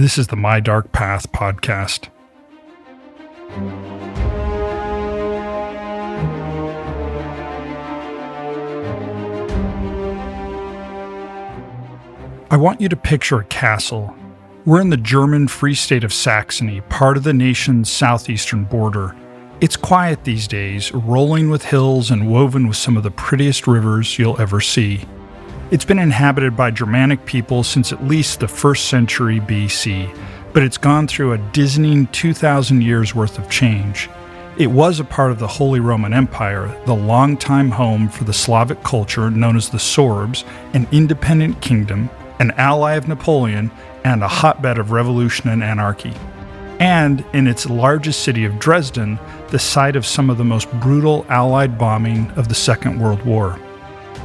This is the My Dark Path podcast. I want you to picture a castle. We're in the German Free State of Saxony, part of the nation's southeastern border. It's quiet these days, rolling with hills and woven with some of the prettiest rivers you'll ever see. It's been inhabited by Germanic people since at least the 1st century BC, but it's gone through a dizzying 2,000 years worth of change. It was a part of the Holy Roman Empire, the longtime home for the Slavic culture known as the Sorbs, an independent kingdom, an ally of Napoleon, and a hotbed of revolution and anarchy. And in its largest city of Dresden, the site of some of the most brutal Allied bombing of the Second World War.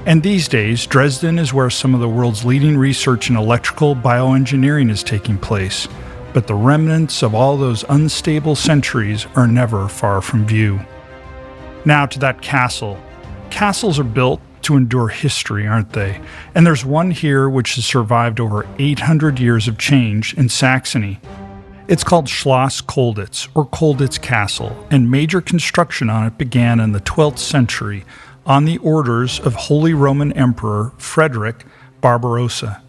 And these days, Dresden is where some of the world's leading research in electrical bioengineering is taking place. But the remnants of all those unstable centuries are never far from view. Now to that castle. Castles are built to endure history, aren't they? And there's one here which has survived over 800 years of change in Saxony. It's called Schloss Colditz, or Colditz Castle, and major construction on it began in the 12th century on the orders of Holy Roman Emperor Frederick Barbarossa.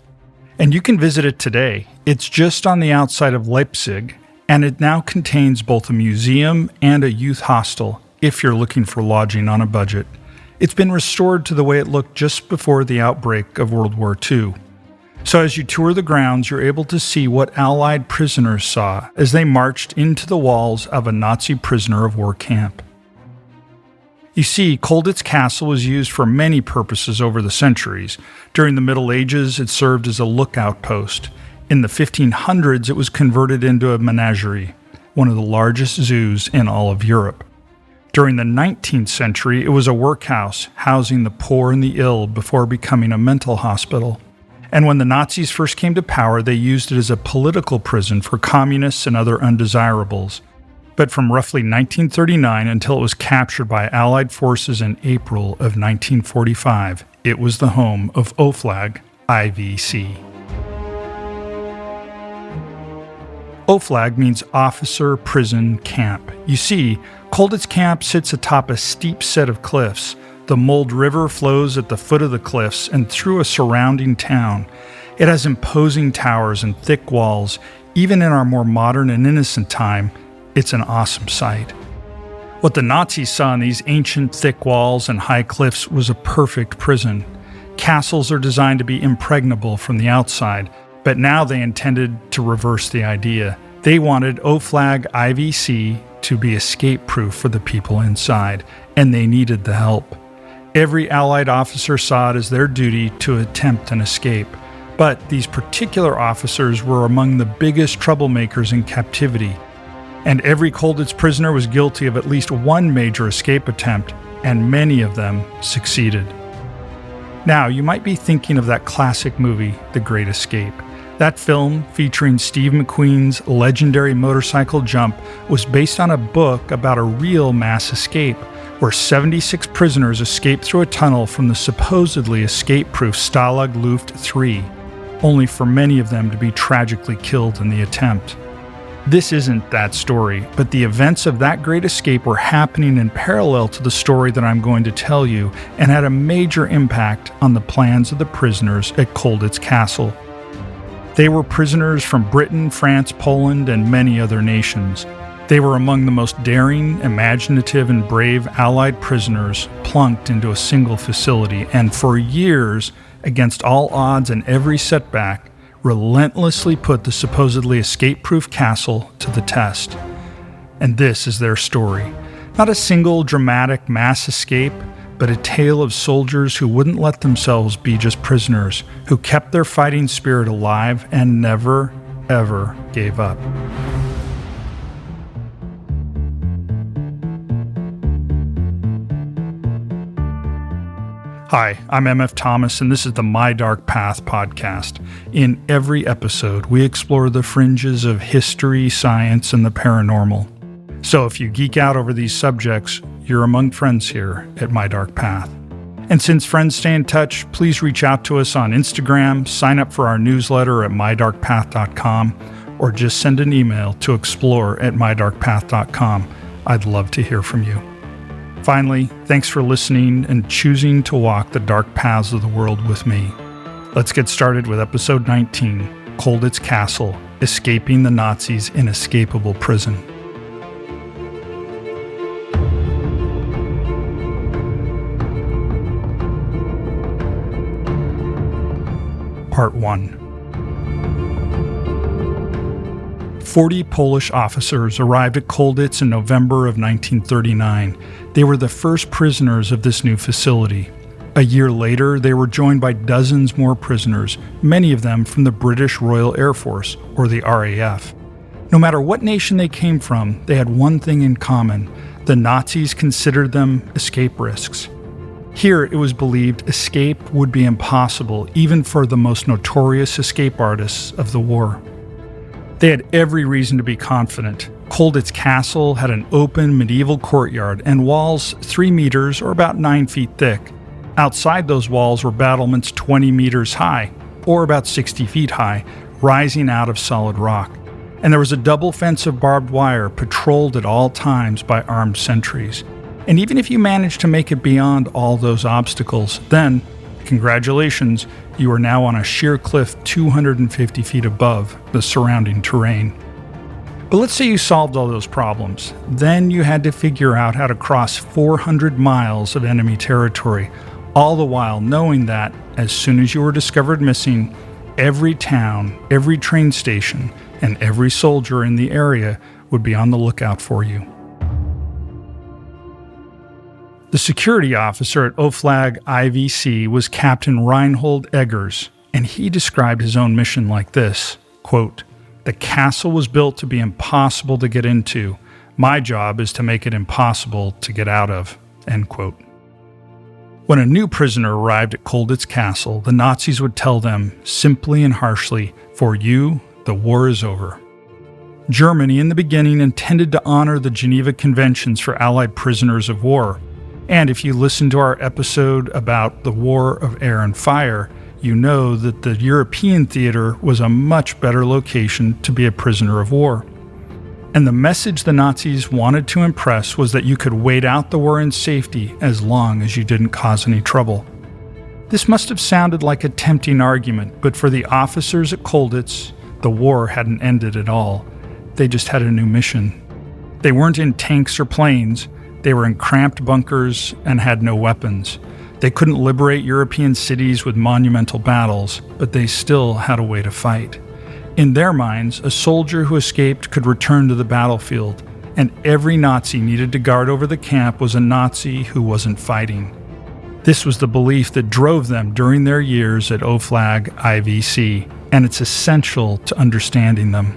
And you can visit it today. It's just on the outside of Leipzig, and it now contains both a museum and a youth hostel, if you're looking for lodging on a budget. It's been restored to the way it looked just before the outbreak of World War II. So as you tour the grounds, you're able to see what Allied prisoners saw as they marched into the walls of a Nazi prisoner of war camp. You see, Colditz Castle was used for many purposes over the centuries. During the Middle Ages, it served as a lookout post. In the 1500s, it was converted into a menagerie, one of the largest zoos in all of Europe. During the 19th century, it was a workhouse, housing the poor and the ill before becoming a mental hospital. And when the Nazis first came to power, they used it as a political prison for communists and other undesirables. But from roughly 1939 until it was captured by Allied forces in April of 1945, it was the home of OFLAG IVC. OFLAG means Officer Prison Camp. You see, Colditz Camp sits atop a steep set of cliffs. The Mulde River flows at the foot of the cliffs and through a surrounding town. It has imposing towers and thick walls. Even in our more modern and innocent time, it's an awesome sight. What the Nazis saw in these ancient thick walls and high cliffs was a perfect prison. Castles are designed to be impregnable from the outside, but now they intended to reverse the idea. They wanted OFLAG IVC to be escape-proof for the people inside, and they needed the help. Every Allied officer saw it as their duty to attempt an escape, but these particular officers were among the biggest troublemakers in captivity. And every Colditz prisoner was guilty of at least one major escape attempt, and many of them succeeded. Now, you might be thinking of that classic movie, The Great Escape. That film, featuring Steve McQueen's legendary motorcycle jump, was based on a book about a real mass escape, where 76 prisoners escaped through a tunnel from the supposedly escape-proof Stalag Luft III, only for many of them to be tragically killed in the attempt. This isn't that story, but the events of that great escape were happening in parallel to the story that I'm going to tell you and had a major impact on the plans of the prisoners at Colditz Castle. They were prisoners from Britain, France, Poland, and many other nations. They were among the most daring, imaginative, and brave Allied prisoners plunked into a single facility, and for years, against all odds and every setback, relentlessly put the supposedly escape-proof castle to the test. And this is their story. Not a single dramatic mass escape, but a tale of soldiers who wouldn't let themselves be just prisoners, who kept their fighting spirit alive and never, ever gave up. Hi, I'm MF Thomas, and this is the My Dark Path podcast. In every episode, we explore the fringes of history, science, and the paranormal. So if you geek out over these subjects, you're among friends here at My Dark Path. And since friends stay in touch, please reach out to us on Instagram, sign up for our newsletter at mydarkpath.com, or just send an email to explore@mydarkpath.com. I'd love to hear from you. Finally, thanks for listening and choosing to walk the dark paths of the world with me. Let's get started with episode 19, Colditz Castle, Escaping the Nazis' Inescapable Prison. Part 1. 40 Polish officers arrived at Colditz in November of 1939. They were the first prisoners of this new facility. A year later, they were joined by dozens more prisoners, many of them from the British Royal Air Force, or the RAF. No matter what nation they came from, they had one thing in common. The Nazis considered them escape risks. Here, it was believed escape would be impossible, even for the most notorious escape artists of the war. They had every reason to be confident. Colditz Castle had an open medieval courtyard and walls 3 meters or about 9 feet thick. Outside those walls were battlements 20 meters high, or about 60 feet high, rising out of solid rock. And there was a double fence of barbed wire patrolled at all times by armed sentries. And even if you managed to make it beyond all those obstacles, then, congratulations, you are now on a sheer cliff 250 feet above the surrounding terrain. But let's say you solved all those problems. Then you had to figure out how to cross 400 miles of enemy territory, all the while knowing that, as soon as you were discovered missing, every town, every train station, and every soldier in the area would be on the lookout for you. The security officer at Oflag IVC was Captain Reinhold Eggers, and he described his own mission like this, quote, "The castle was built to be impossible to get into. My job is to make it impossible to get out of," end quote. When a new prisoner arrived at Colditz Castle, the Nazis would tell them, simply and harshly, "For you, the war is over." Germany in the beginning intended to honor the Geneva Conventions for Allied prisoners of war. And if you listen to our episode about the War of Air and Fire, you know that the European theater was a much better location to be a prisoner of war. And the message the Nazis wanted to impress was that you could wait out the war in safety as long as you didn't cause any trouble. This must have sounded like a tempting argument, but for the officers at Colditz, the war hadn't ended at all. They just had a new mission. They weren't in tanks or planes. They were in cramped bunkers and had no weapons. They couldn't liberate European cities with monumental battles, but they still had a way to fight. In their minds, a soldier who escaped could return to the battlefield, and every Nazi needed to guard over the camp was a Nazi who wasn't fighting. This was the belief that drove them during their years at Oflag IVC, and it's essential to understanding them.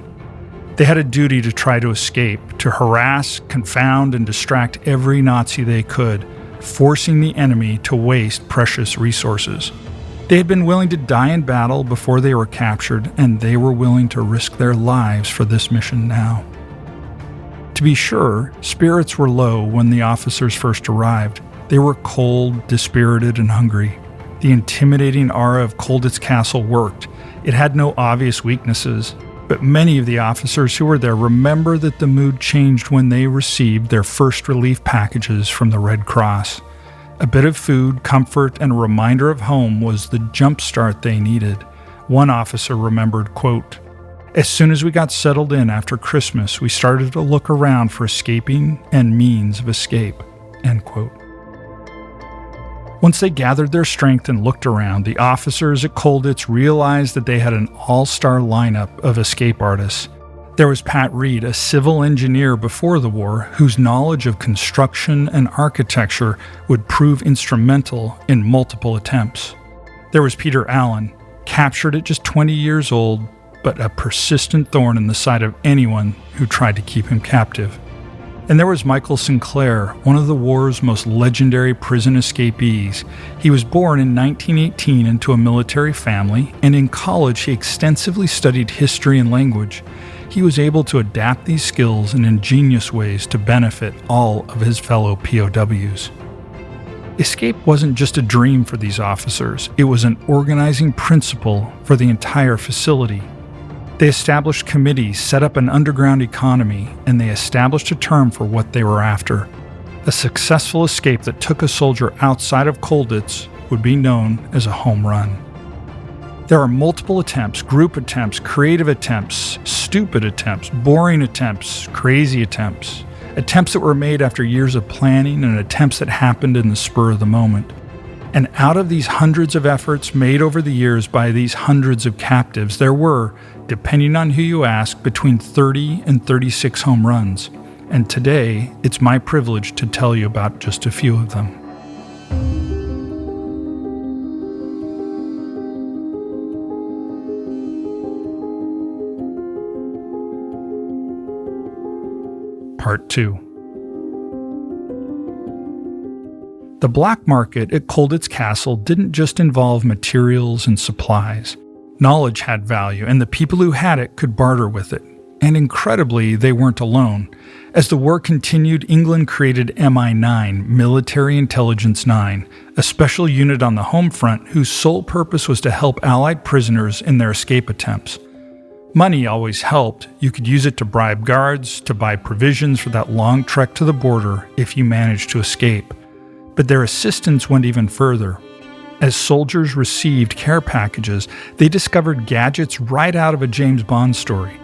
They had a duty to try to escape, to harass, confound, and distract every Nazi they could, forcing the enemy to waste precious resources. They had been willing to die in battle before they were captured, and they were willing to risk their lives for this mission now. To be sure, spirits were low when the officers first arrived. They were cold, dispirited, and hungry. The intimidating aura of Colditz Castle worked. It had no obvious weaknesses. But many of the officers who were there remember that the mood changed when they received their first relief packages from the Red Cross. A bit of food, comfort, and a reminder of home was the jump start they needed. One officer remembered, quote, "As soon as we got settled in after Christmas, we started to look around for escaping and means of escape," end quote. Once they gathered their strength and looked around, the officers at Colditz realized that they had an all-star lineup of escape artists. There was Pat Reed, a civil engineer before the war, whose knowledge of construction and architecture would prove instrumental in multiple attempts. There was Peter Allen, captured at just 20 years old, but a persistent thorn in the side of anyone who tried to keep him captive. And there was Michael Sinclair, one of the war's most legendary prison escapees. He was born in 1918 into a military family, and in college he extensively studied history and language. He was able to adapt these skills in ingenious ways to benefit all of his fellow POWs. Escape wasn't just a dream for these officers, it was an organizing principle for the entire facility. They established committees, set up an underground economy, and they established a term for what they were after. A successful escape that took a soldier outside of Colditz would be known as a home run. There are multiple attempts, group attempts, creative attempts, stupid attempts, boring attempts, crazy attempts, attempts that were made after years of planning, and attempts that happened in the spur of the moment. And out of these hundreds of efforts made over the years by these hundreds of captives, there were, depending on who you ask, between 30 and 36 home runs. And today, it's my privilege to tell you about just a few of them. Part 2. The black market at Colditz Castle didn't just involve materials and supplies. Knowledge had value, and the people who had it could barter with it. And incredibly, they weren't alone. As the war continued, England created MI9, Military Intelligence 9, a special unit on the home front whose sole purpose was to help Allied prisoners in their escape attempts. Money always helped. You could use it to bribe guards, to buy provisions for that long trek to the border if you managed to escape. But their assistance went even further. As soldiers received care packages, they discovered gadgets right out of a James Bond story.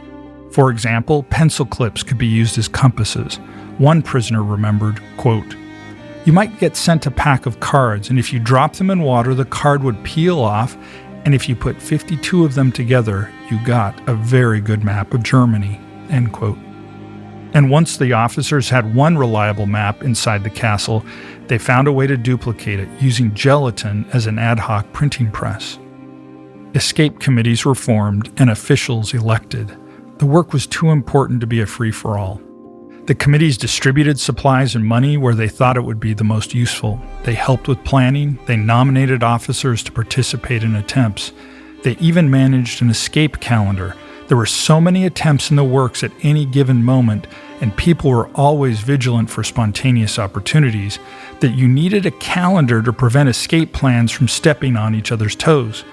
For example, pencil clips could be used as compasses. One prisoner remembered, quote, "You might get sent a pack of cards, and if you drop them in water, the card would peel off, and if you put 52 of them together, you got a very good map of Germany," end quote. And once the officers had one reliable map inside the castle, they found a way to duplicate it using gelatin as an ad hoc printing press. Escape committees were formed and officials elected. The work was too important to be a free-for-all. The committees distributed supplies and money where they thought it would be the most useful. They helped with planning. They nominated officers to participate in attempts. They even managed an escape calendar. There were so many attempts in the works at any given moment, and people were always vigilant for spontaneous opportunities, that you needed a calendar to prevent escape plans from stepping on each other's toes.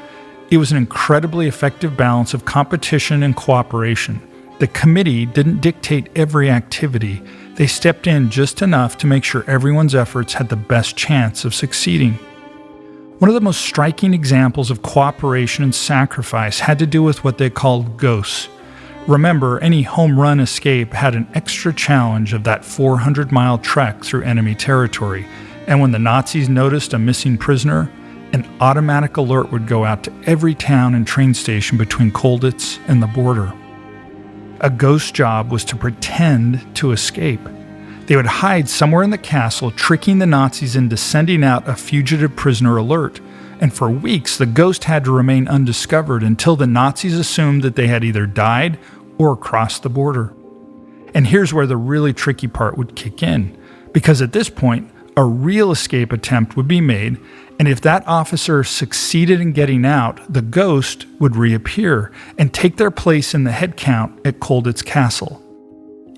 It was an incredibly effective balance of competition and cooperation. The committee didn't dictate every activity. They stepped in just enough to make sure everyone's efforts had the best chance of succeeding. One of the most striking examples of cooperation and sacrifice had to do with what they called ghosts. Remember, any home run escape had an extra challenge of that 400-mile trek through enemy territory, and when the Nazis noticed a missing prisoner, an automatic alert would go out to every town and train station between Colditz and the border. A ghost job was to pretend to escape. They would hide somewhere in the castle, tricking the Nazis into sending out a fugitive prisoner alert. And for weeks, the ghost had to remain undiscovered until the Nazis assumed that they had either died or crossed the border. And here's where the really tricky part would kick in, because at this point, a real escape attempt would be made, and if that officer succeeded in getting out, the ghost would reappear and take their place in the head count at Colditz Castle.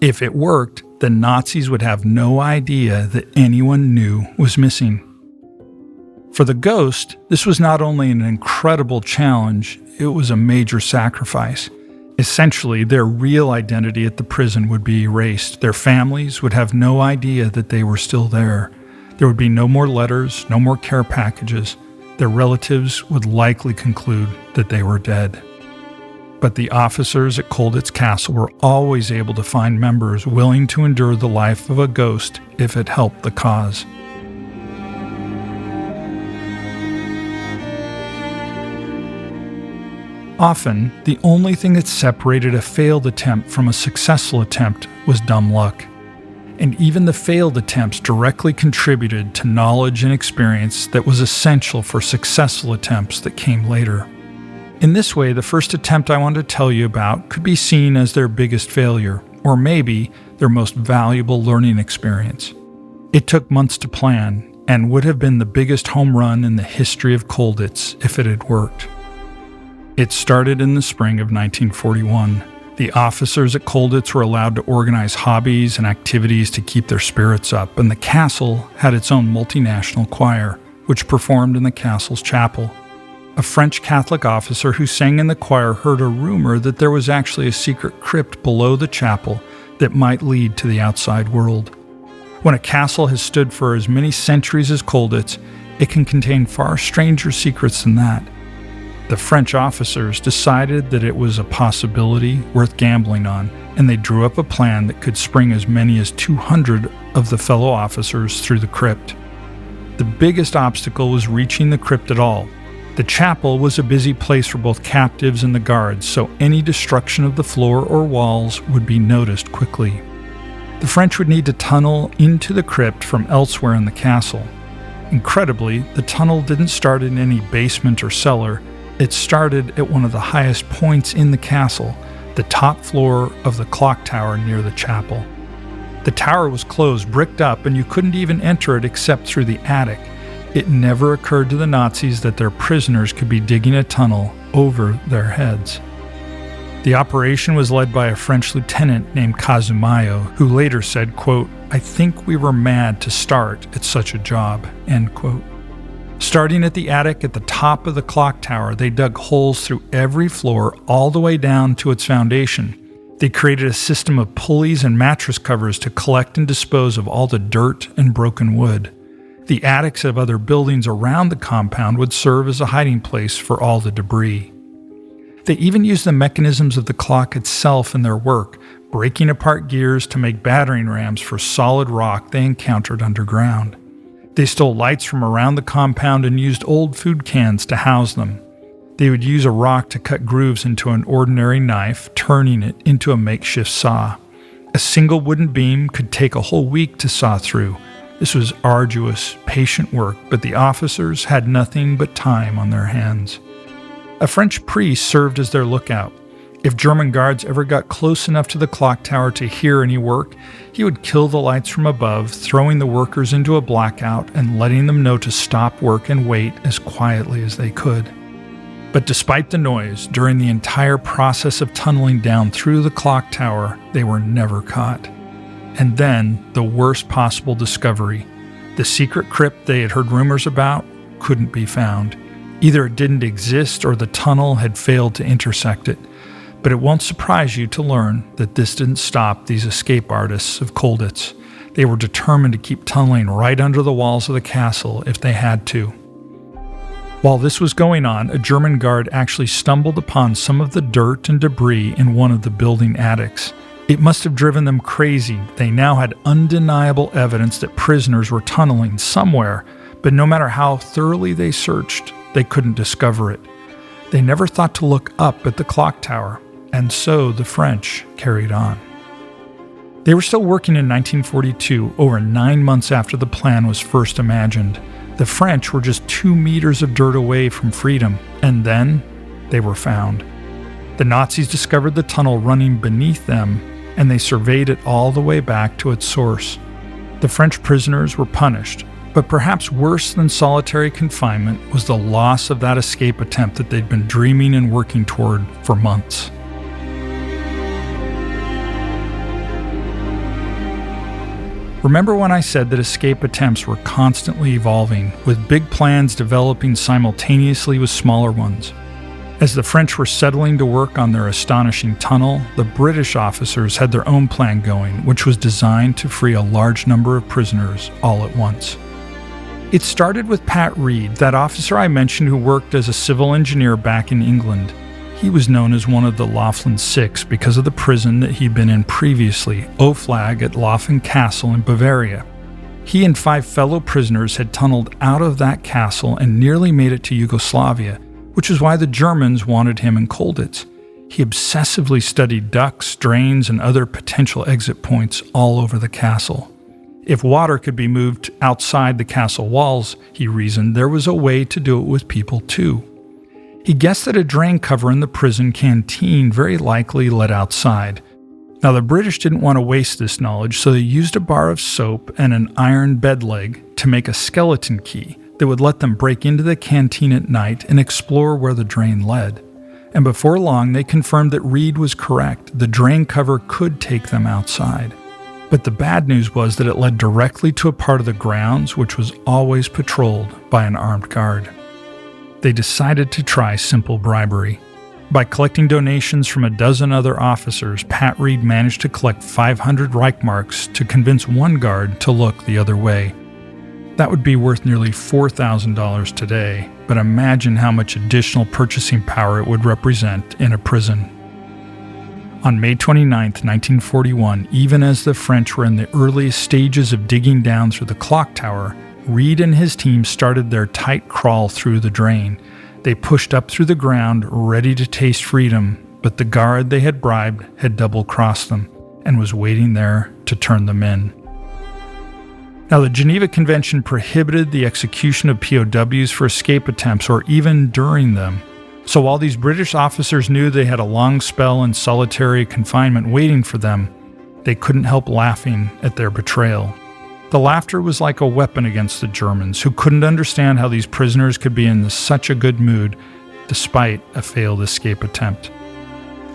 If it worked, the Nazis would have no idea that anyone new was missing. For the ghost, this was not only an incredible challenge, it was a major sacrifice. Essentially, their real identity at the prison would be erased. Their families would have no idea that they were still there. There would be no more letters, no more care packages. Their relatives would likely conclude that they were dead. But the officers at Colditz Castle were always able to find members willing to endure the life of a ghost if it helped the cause. Often, the only thing that separated a failed attempt from a successful attempt was dumb luck. And even the failed attempts directly contributed to knowledge and experience that was essential for successful attempts that came later. In this way, the first attempt I want to tell you about could be seen as their biggest failure, or maybe their most valuable learning experience. It took months to plan, and would have been the biggest home run in the history of Colditz if it had worked. It started in the spring of 1941. The officers at Colditz were allowed to organize hobbies and activities to keep their spirits up, and the castle had its own multinational choir, which performed in the castle's chapel. a French Catholic officer who sang in the choir heard a rumor that there was actually a secret crypt below the chapel that might lead to the outside world. When a castle has stood for as many centuries as Colditz, it can contain far stranger secrets than that. The French officers decided that it was a possibility worth gambling on, and they drew up a plan that could spring as many as 200 of the fellow officers through the crypt. The biggest obstacle was reaching the crypt at all. The chapel was a busy place for both captives and the guards, so any destruction of the floor or walls would be noticed quickly. The French would need to tunnel into the crypt from elsewhere in the castle. Incredibly, the tunnel didn't start in any basement or cellar. It started at one of the highest points in the castle, the top floor of the clock tower near the chapel. The tower was closed, bricked up, and you couldn't even enter it except through the attic. It never occurred to the Nazis that their prisoners could be digging a tunnel over their heads. The operation was led by a French lieutenant named Cazumayo, who later said, quote, "I think we were mad to start at such a job," end quote. Starting at the attic at the top of the clock tower, they dug holes through every floor all the way down to its foundation. They created a system of pulleys and mattress covers to collect and dispose of all the dirt and broken wood. The attics of other buildings around the compound would serve as a hiding place for all the debris. They even used the mechanisms of the clock itself in their work, breaking apart gears to make battering rams for solid rock they encountered underground. They stole lights from around the compound and used old food cans to house them. They would use a rock to cut grooves into an ordinary knife, turning it into a makeshift saw. A single wooden beam could take a whole week to saw through. This was arduous, patient work, but the officers had nothing but time on their hands. A French priest served as their lookout. If German guards ever got close enough to the clock tower to hear any work, he would kill the lights from above, throwing the workers into a blackout and letting them know to stop work and wait as quietly as they could. But despite the noise, during the entire process of tunneling down through the clock tower, they were never caught. And then, the worst possible discovery. The secret crypt they had heard rumors about couldn't be found. Either it didn't exist or the tunnel had failed to intersect it. But it won't surprise you to learn that this didn't stop these escape artists of Colditz. They were determined to keep tunneling right under the walls of the castle if they had to. While this was going on, a German guard actually stumbled upon some of the dirt and debris in one of the building attics. It must have driven them crazy. They now had undeniable evidence that prisoners were tunneling somewhere, but no matter how thoroughly they searched, they couldn't discover it. They never thought to look up at the clock tower, and so the French carried on. They were still working in 1942, over 9 months after the plan was first imagined. The French were just 2 meters of dirt away from freedom, and then they were found. The Nazis discovered the tunnel running beneath them, and they surveyed it all the way back to its source. The French prisoners were punished, but perhaps worse than solitary confinement was the loss of that escape attempt that they'd been dreaming and working toward for months. Remember when I said that escape attempts were constantly evolving, with big plans developing simultaneously with smaller ones? As the French were settling to work on their astonishing tunnel, the British officers had their own plan going, which was designed to free a large number of prisoners all at once. It started with Pat Reed, that officer I mentioned who worked as a civil engineer back in England. He was known as one of the Laughlin Six because of the prison that he'd been in previously, Oflag at Laughlin Castle in Bavaria. He and 5 fellow prisoners had tunneled out of that castle and nearly made it to Yugoslavia, which is why the Germans wanted him in Colditz. He obsessively studied ducts, drains, and other potential exit points all over the castle. If water could be moved outside the castle walls, he reasoned, there was a way to do it with people too. He guessed that a drain cover in the prison canteen very likely led outside. Now the British didn't want to waste this knowledge, so they used a bar of soap and an iron bed leg to make a skeleton key that would let them break into the canteen at night and explore where the drain led. And before long, they confirmed that Reed was correct. The drain cover could take them outside. But the bad news was that it led directly to a part of the grounds which was always patrolled by an armed guard. they decided to try simple bribery. By collecting donations from a dozen other officers, Pat Reed managed to collect 500 Reichmarks to convince one guard to look the other way. That would be worth nearly $4,000 today, but imagine how much additional purchasing power it would represent in a prison. On May 29, 1941, even as the French were in the earliest stages of digging down through the clock tower, Reed and his team started their tight crawl through the drain. They pushed up through the ground, ready to taste freedom, but the guard they had bribed had double-crossed them and was waiting there to turn them in. Now, the Geneva Convention prohibited the execution of POWs for escape attempts or even during them. So while these British officers knew they had a long spell in solitary confinement waiting for them, they couldn't help laughing at their betrayal. The laughter was like a weapon against the Germans, who couldn't understand how these prisoners could be in such a good mood despite a failed escape attempt.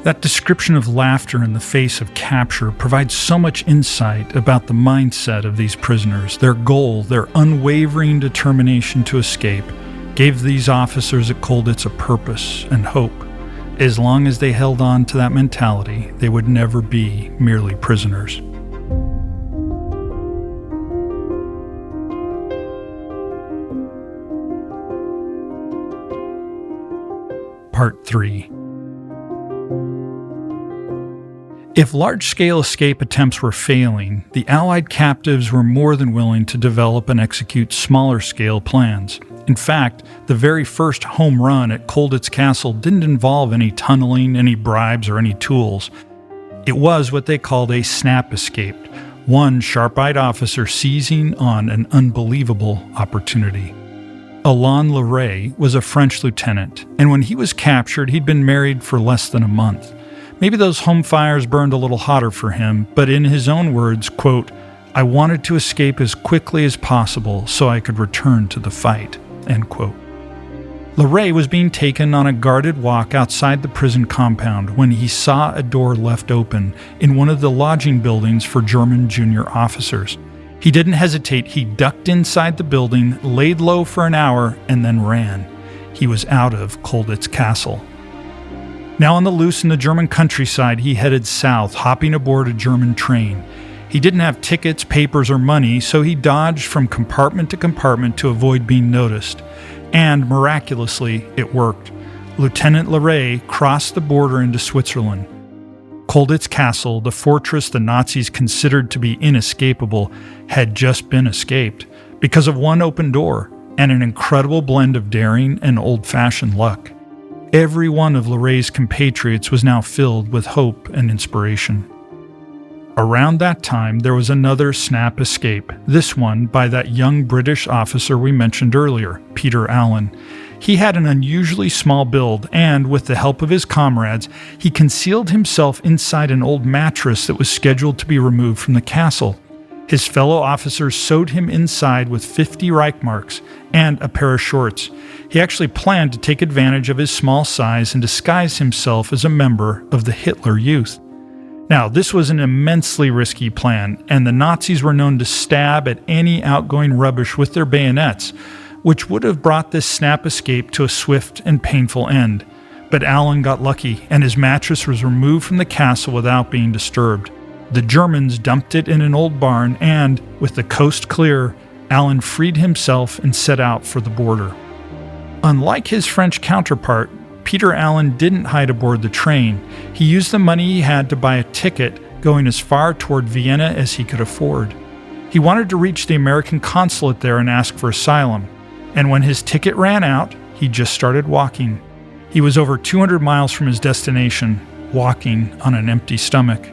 That description of laughter in the face of capture provides so much insight about the mindset of these prisoners. Their goal, their unwavering determination to escape, gave these officers at Colditz a purpose and hope. As long as they held on to that mentality, they would never be merely prisoners. Part 3. If large-scale escape attempts were failing, the Allied captives were more than willing to develop and execute smaller-scale plans. In fact, the very first home run at Colditz Castle didn't involve any tunneling, any bribes, or any tools. It was what they called a snap escape, one sharp-eyed officer seizing on an unbelievable opportunity. Alain Leray was a French lieutenant, and when he was captured, he'd been married for less than a month. Maybe those home fires burned a little hotter for him, but in his own words, quote, "I wanted to escape as quickly as possible so I could return to the fight," end quote. Leray was being taken on a guarded walk outside the prison compound when he saw a door left open in one of the lodging buildings for German junior officers. He didn't hesitate. He ducked inside the building, laid low for an hour, and then ran. He was out of Colditz Castle. Now on the loose in the German countryside, he headed south, hopping aboard a German train. He didn't have tickets, papers, or money, so he dodged from compartment to compartment to avoid being noticed. And miraculously, it worked. Lieutenant Leray crossed the border into Switzerland. Colditz Castle, the fortress the Nazis considered to be inescapable, had just been escaped because of one open door and an incredible blend of daring and old-fashioned luck. Every one of Leray's compatriots was now filled with hope and inspiration. Around that time, there was another snap escape, this one by that young British officer we mentioned earlier, Peter Allen. He had an unusually small build, and with the help of his comrades, he concealed himself inside an old mattress that was scheduled to be removed from the castle. His fellow officers sewed him inside with 50 Reichmarks and a pair of shorts. He actually planned to take advantage of his small size and disguise himself as a member of the Hitler Youth. Now, this was an immensely risky plan, and the Nazis were known to stab at any outgoing rubbish with their bayonets, which would have brought this snap escape to a swift and painful end. But Allen got lucky, and his mattress was removed from the castle without being disturbed. The Germans dumped it in an old barn, and, with the coast clear, Allen freed himself and set out for the border. Unlike his French counterpart, Peter Allen didn't hide aboard the train. He used the money he had to buy a ticket going as far toward Vienna as he could afford. He wanted to reach the American consulate there and ask for asylum. And when his ticket ran out, he just started walking. He was over 200 miles from his destination, walking on an empty stomach.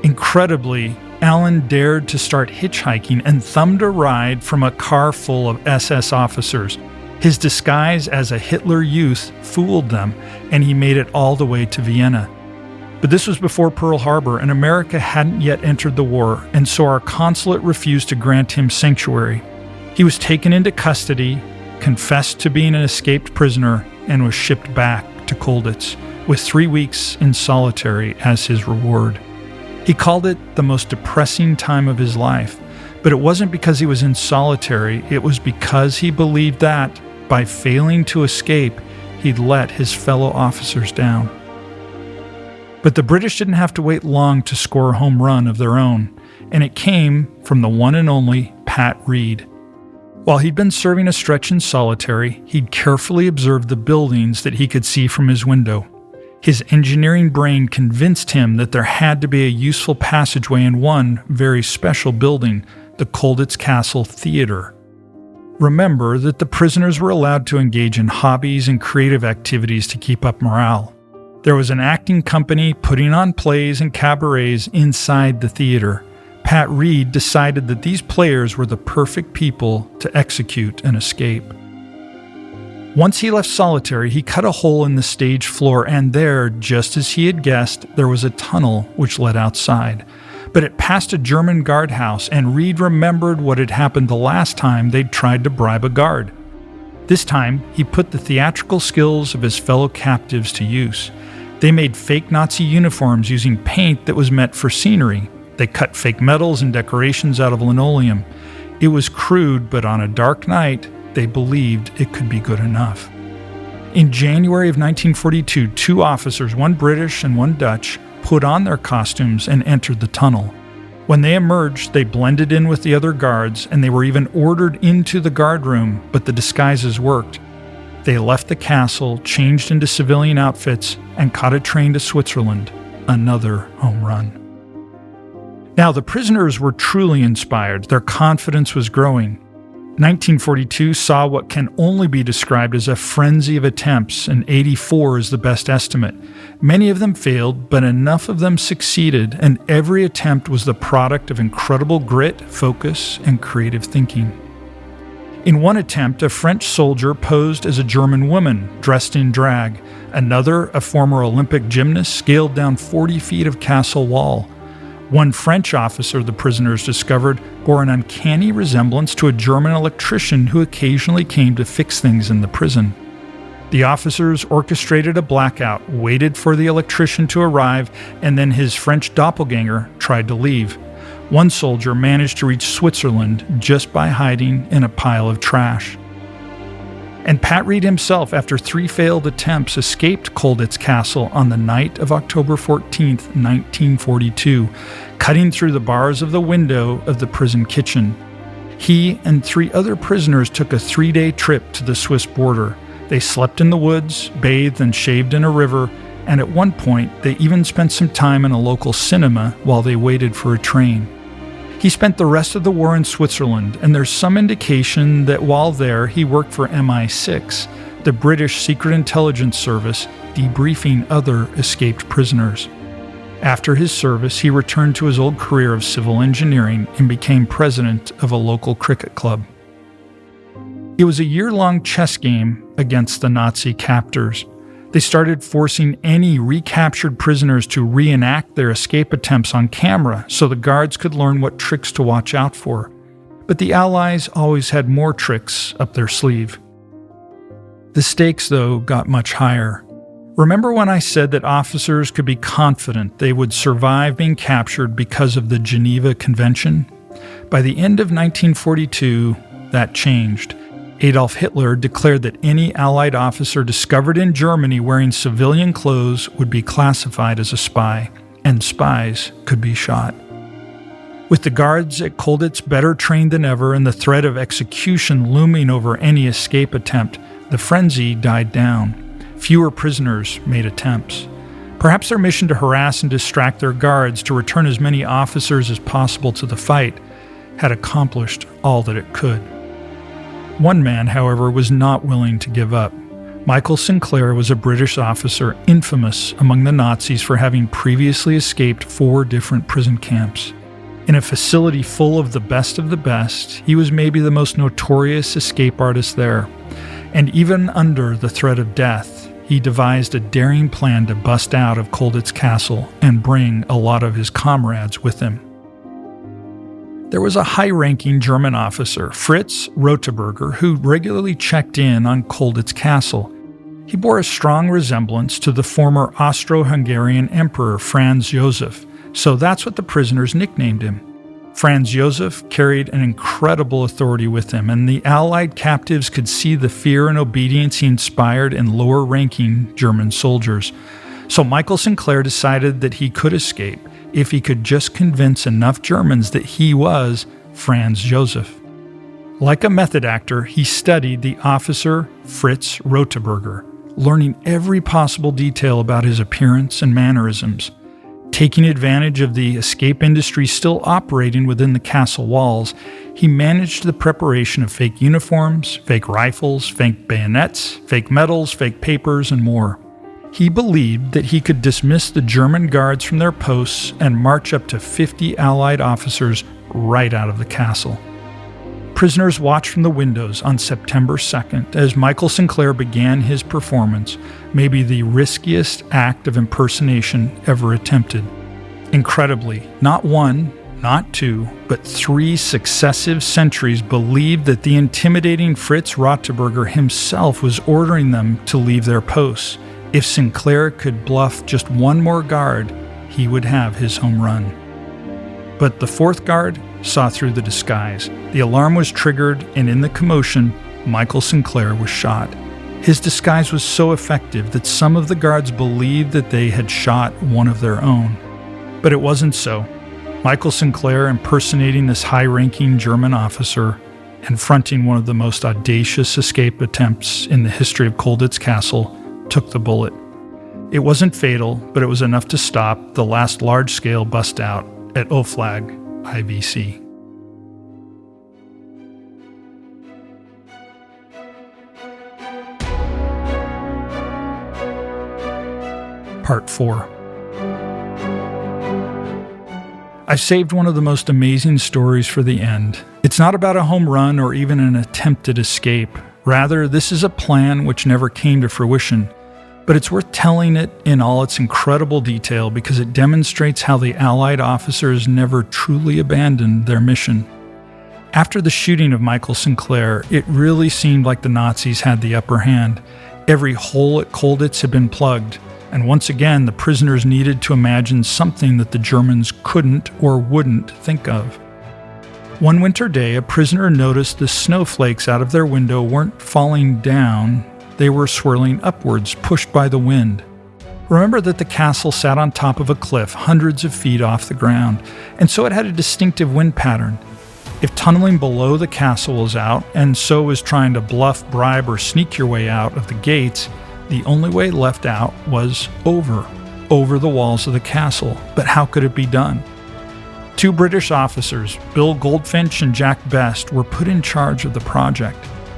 Incredibly, Allen dared to start hitchhiking and thumbed a ride from a car full of SS officers. His disguise as a Hitler Youth fooled them, and he made it all the way to Vienna. But this was before Pearl Harbor, and America hadn't yet entered the war, and so our consulate refused to grant him sanctuary. He was taken into custody, confessed to being an escaped prisoner, and was shipped back to Colditz, with 3 weeks in solitary as his reward. He called it the most depressing time of his life, but it wasn't because he was in solitary, it was because he believed that, by failing to escape, he'd let his fellow officers down. But the British didn't have to wait long to score a home run of their own, and it came from the one and only Pat Reed. While he'd been serving a stretch in solitary, he'd carefully observed the buildings that he could see from his window. His engineering brain convinced him that there had to be a useful passageway in one very special building, the Colditz Castle Theater. Remember that the prisoners were allowed to engage in hobbies and creative activities to keep up morale. There was an acting company putting on plays and cabarets inside the theater. Pat Reed decided that these players were the perfect people to execute an escape. Once he left solitary, he cut a hole in the stage floor, and there, just as he had guessed, there was a tunnel which led outside. But it passed a German guardhouse, and Reed remembered what had happened the last time they'd tried to bribe a guard. This time, he put the theatrical skills of his fellow captives to use. They made fake Nazi uniforms using paint that was meant for scenery. They cut fake medals and decorations out of linoleum. It was crude, but on a dark night, they believed it could be good enough. In January of 1942, 2 officers, one British and one Dutch, put on their costumes and entered the tunnel. When they emerged, they blended in with the other guards, and they were even ordered into the guard room, but the disguises worked. They left the castle, changed into civilian outfits, and caught a train to Switzerland. Another home run. Now, the prisoners were truly inspired. Their confidence was growing. 1942 saw what can only be described as a frenzy of attempts, and 84 is the best estimate. Many of them failed, but enough of them succeeded, and every attempt was the product of incredible grit, focus, and creative thinking. In one attempt, a French soldier posed as a German woman, dressed in drag. Another, a former Olympic gymnast, scaled down 40 feet of castle wall. One French officer, the prisoners discovered, bore an uncanny resemblance to a German electrician who occasionally came to fix things in the prison. The officers orchestrated a blackout, waited for the electrician to arrive, and then his French doppelganger tried to leave. One soldier managed to reach Switzerland just by hiding in a pile of trash. And Pat Reed himself, after 3 failed attempts, escaped Colditz Castle on the night of October 14th, 1942, cutting through the bars of the window of the prison kitchen. He and 3 other prisoners took a 3-day trip to the Swiss border. They slept in the woods, bathed and shaved in a river, and at one point they even spent some time in a local cinema while they waited for a train. He spent the rest of the war in Switzerland, and there's some indication that while there he worked for MI6, the British Secret Intelligence Service, debriefing other escaped prisoners. After his service, he returned to his old career of civil engineering and became president of a local cricket club. It was a year-long chess game against the Nazi captors. They started forcing any recaptured prisoners to reenact their escape attempts on camera so the guards could learn what tricks to watch out for. But the Allies always had more tricks up their sleeve. The stakes, though, got much higher. Remember when I said that officers could be confident they would survive being captured because of the Geneva Convention? By the end of 1942, that changed. Adolf Hitler declared that any Allied officer discovered in Germany wearing civilian clothes would be classified as a spy, and spies could be shot. With the guards at Colditz better trained than ever and the threat of execution looming over any escape attempt, the frenzy died down. Fewer prisoners made attempts. Perhaps their mission to harass and distract their guards to return as many officers as possible to the fight had accomplished all that it could. One man, however, was not willing to give up. Michael Sinclair was a British officer infamous among the Nazis for having previously escaped 4 different prison camps. In a facility full of the best, he was maybe the most notorious escape artist there. And even under the threat of death, he devised a daring plan to bust out of Colditz Castle and bring a lot of his comrades with him. There was a high-ranking German officer, Fritz Roteberger, who regularly checked in on Colditz Castle. He bore a strong resemblance to the former Austro-Hungarian Emperor Franz Joseph, so that's what the prisoners nicknamed him. Franz Josef carried an incredible authority with him, and the Allied captives could see the fear and obedience he inspired in lower-ranking German soldiers. So Michael Sinclair decided that he could escape if he could just convince enough Germans that he was Franz Josef. Like a method actor, he studied the officer Fritz Roteberger, learning every possible detail about his appearance and mannerisms. Taking advantage of the escape industry still operating within the castle walls, he managed the preparation of fake uniforms, fake rifles, fake bayonets, fake medals, fake papers, and more. He believed that he could dismiss the German guards from their posts and march up to 50 Allied officers right out of the castle. Prisoners watched from the windows on September 2nd as Michael Sinclair began his performance, maybe the riskiest act of impersonation ever attempted. Incredibly, not one, not two, but 3 successive sentries believed that the intimidating Fritz Roteberger himself was ordering them to leave their posts. If Sinclair could bluff just one more guard, he would have his home run. But the 4th guard saw through the disguise. The alarm was triggered, and in the commotion, Michael Sinclair was shot. His disguise was so effective that some of the guards believed that they had shot one of their own. But it wasn't so. Michael Sinclair, impersonating this high-ranking German officer and fronting one of the most audacious escape attempts in the history of Colditz Castle, took the bullet. It wasn't fatal, but it was enough to stop the last large-scale bust out at Oflag IVC. Part 4. I've saved one of the most amazing stories for the end. It's not about a home run or even an attempted escape. Rather, this is a plan which never came to fruition. But it's worth telling it in all its incredible detail because it demonstrates how the Allied officers never truly abandoned their mission. After the shooting of Michael Sinclair, it really seemed like the Nazis had the upper hand. Every hole at Colditz had been plugged, and once again the prisoners needed to imagine something that the Germans couldn't or wouldn't think of. One winter day, a prisoner noticed the snowflakes out of their window weren't falling down. They were swirling upwards, pushed by the wind. Remember that the castle sat on top of a cliff hundreds of feet off the ground, and so it had a distinctive wind pattern. If tunneling below the castle was out, and so was trying to bluff, bribe, or sneak your way out of the gates, the only way left out was over the walls of the castle. But how could it be done? 2 British officers, Bill Goldfinch and Jack Best, were put in charge of the project.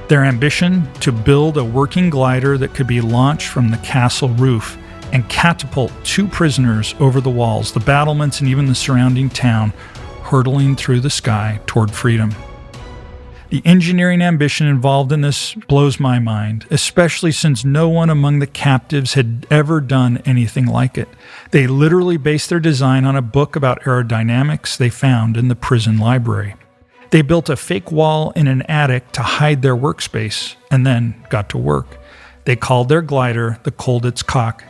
Their ambition to build a working glider that could be launched from the castle roof and catapult 2 prisoners over the walls, the battlements, and even the surrounding town, hurtling through the sky toward freedom. The engineering ambition involved in this blows my mind, especially since no one among the captives had ever done anything like it. They literally based their design on a book about aerodynamics they found in the prison library. They built a fake wall in an attic to hide their workspace, and then got to work. They called their glider the Colditz Cock.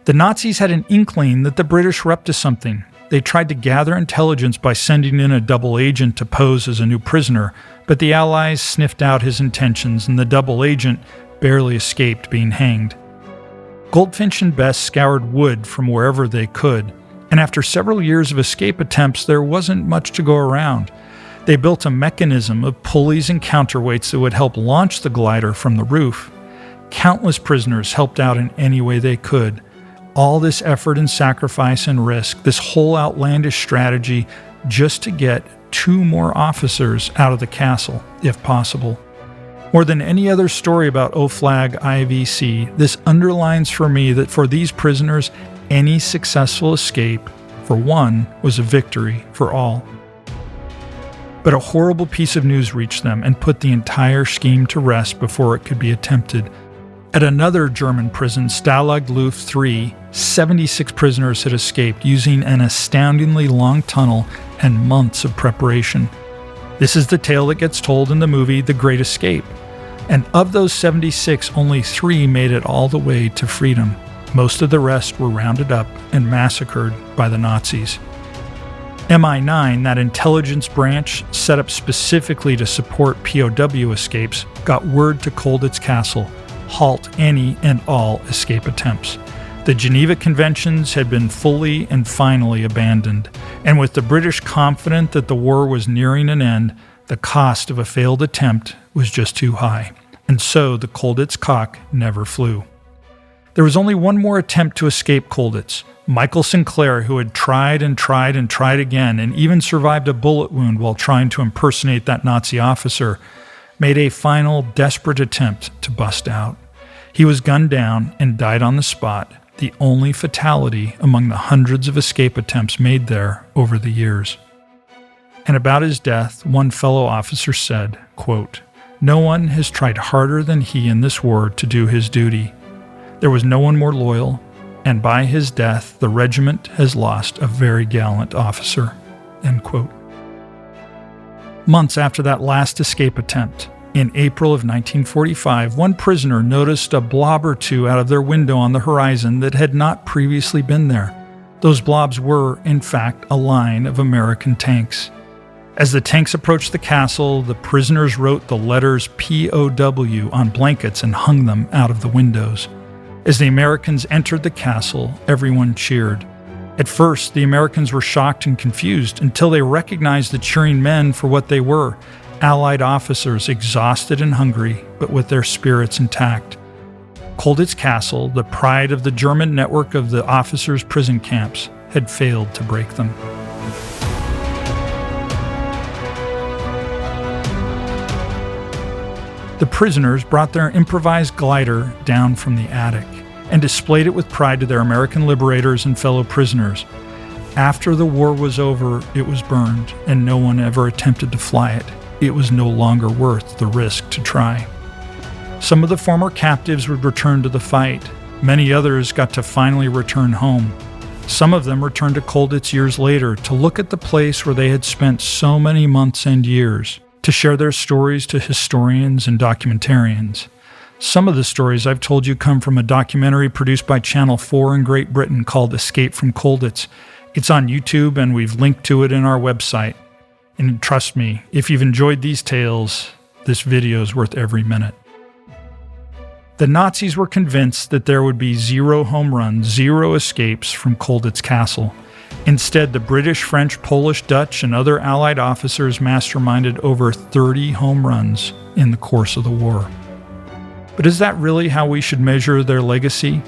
The Nazis had an inkling that the British were up to something. They tried to gather intelligence by sending in a double agent to pose as a new prisoner, but the Allies sniffed out his intentions, and the double agent barely escaped being hanged. Goldfinch and Best scoured wood from wherever they could, and after several years of escape attempts, there wasn't much to go around. They built a mechanism of pulleys and counterweights that would help launch the glider from the roof. Countless prisoners helped out in any way they could. All this effort and sacrifice and risk, this whole outlandish strategy, just to get 2 more officers out of the castle, if possible. More than any other story about Oflag IVC, this underlines for me that for these prisoners, any successful escape, for one, was a victory for all. But a horrible piece of news reached them and put the entire scheme to rest before it could be attempted. At another German prison, Stalag Luft III, 76 prisoners had escaped using an astoundingly long tunnel and months of preparation. This is the tale that gets told in the movie The Great Escape. And of those 76, only 3 made it all the way to freedom. Most of the rest were rounded up and massacred by the Nazis. MI9, that intelligence branch set up specifically to support POW escapes, got word to Colditz Castle: halt any and all escape attempts. The Geneva Conventions had been fully and finally abandoned, and with the British confident that the war was nearing an end, the cost of a failed attempt was just too high, and so the Colditz cock never flew. There was only one more attempt to escape Colditz. Michael Sinclair, who had tried and tried and tried again and even survived a bullet wound while trying to impersonate that Nazi officer, made a final desperate attempt to bust out. He was gunned down and died on the spot, the only fatality among the hundreds of escape attempts made there over the years. And about his death, one fellow officer said, quote, "No one has tried harder than he in this war to do his duty. There was no one more loyal, and by his death the regiment has lost a very gallant officer." End quote. Months after that last escape attempt, in April of 1945, one prisoner noticed a blob or two out of their window on the horizon that had not previously been there. Those blobs were, in fact, a line of American tanks. As the tanks approached the castle, the prisoners wrote the letters POW on blankets and hung them out of the windows. As the Americans entered the castle, everyone cheered. At first, the Americans were shocked and confused until they recognized the cheering men for what they were: Allied officers exhausted and hungry, but with their spirits intact. Colditz Castle, the pride of the German network of the officers' prison camps, had failed to break them. The prisoners brought their improvised glider down from the attic and displayed it with pride to their American liberators and fellow prisoners. After the war was over, it was burned, and no one ever attempted to fly it. It was no longer worth the risk to try. Some of the former captives would return to the fight. Many others got to finally return home. Some of them returned to Colditz years later to look at the place where they had spent so many months and years, to share their stories to historians and documentarians. Some of the stories I've told you come from a documentary produced by Channel 4 in Great Britain called Escape from Colditz. It's on YouTube, and we've linked to it in our website. And trust me, if you've enjoyed these tales, this video is worth every minute. The Nazis were convinced that there would be zero home runs, zero escapes from Colditz Castle. Instead, the British, French, Polish, Dutch, and other Allied officers masterminded over 30 home runs in the course of the war. But is that really how we should measure their legacy?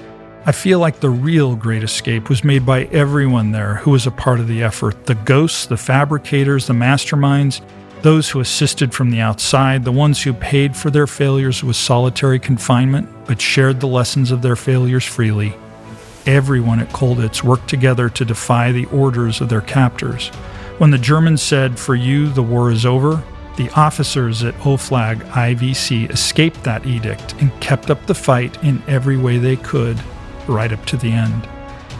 I feel like the real great escape was made by everyone there who was a part of the effort: the ghosts, the fabricators, the masterminds, those who assisted from the outside, the ones who paid for their failures with solitary confinement but shared the lessons of their failures freely. Everyone at Colditz worked together to defy the orders of their captors. When the Germans said, "For you, the war is over," the officers at OFLAG IVC escaped that edict and kept up the fight in every way they could, right up to the end.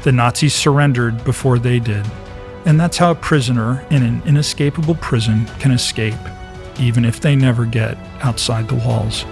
The Nazis surrendered before they did. And that's how a prisoner in an inescapable prison can escape, even if they never get outside the walls.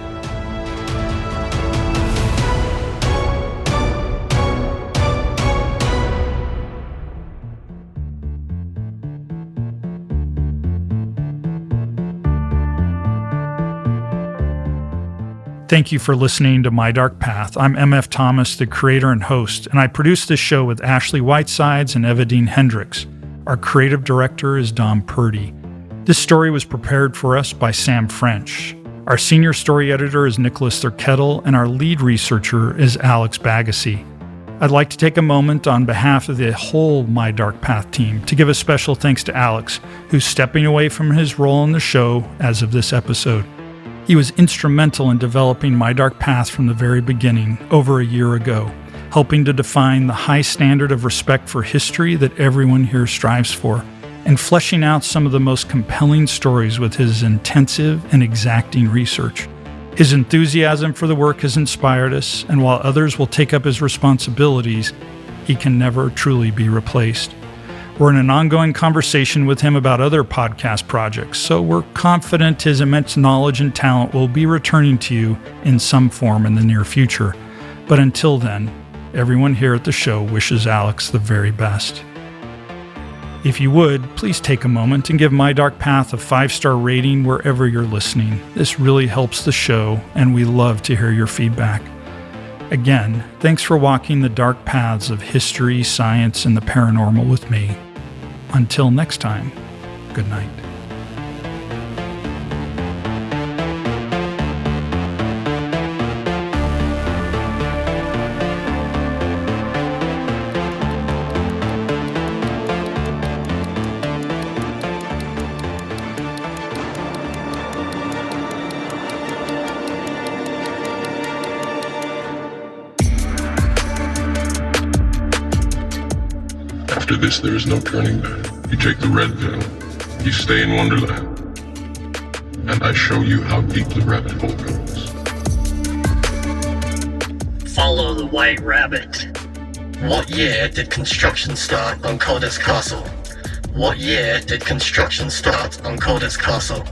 Thank you for listening to My Dark Path. I'm MF Thomas, the creator and host, and I produce this show with Ashley Whitesides and Evadine Hendricks. Our creative director is Dom Purdy. This story was prepared for us by Sam French. Our senior story editor is Nicholas Thurkettle, and our lead researcher is Alex Bagassi. I'd like to take a moment on behalf of the whole My Dark Path team to give a special thanks to Alex, who's stepping away from his role in the show as of this episode. He was instrumental in developing My Dark Path from the very beginning, over a year ago, helping to define the high standard of respect for history that everyone here strives for, and fleshing out some of the most compelling stories with his intensive and exacting research. His enthusiasm for the work has inspired us, and while others will take up his responsibilities, he can never truly be replaced. We're in an ongoing conversation with him about other podcast projects, so we're confident his immense knowledge and talent will be returning to you in some form in the near future. But until then, everyone here at the show wishes Alex the very best. If you would, please take a moment and give My Dark Path a 5-star rating wherever you're listening. This really helps the show, and we love to hear your feedback. Again, thanks for walking the dark paths of history, science, and the paranormal with me. Until next time, good night. After this, there is no turning back. You take the red pill, you stay in Wonderland, and I show you how deep the rabbit hole goes. Follow the white rabbit. What year did construction start on Colditz Castle? What year did construction start on Colditz Castle?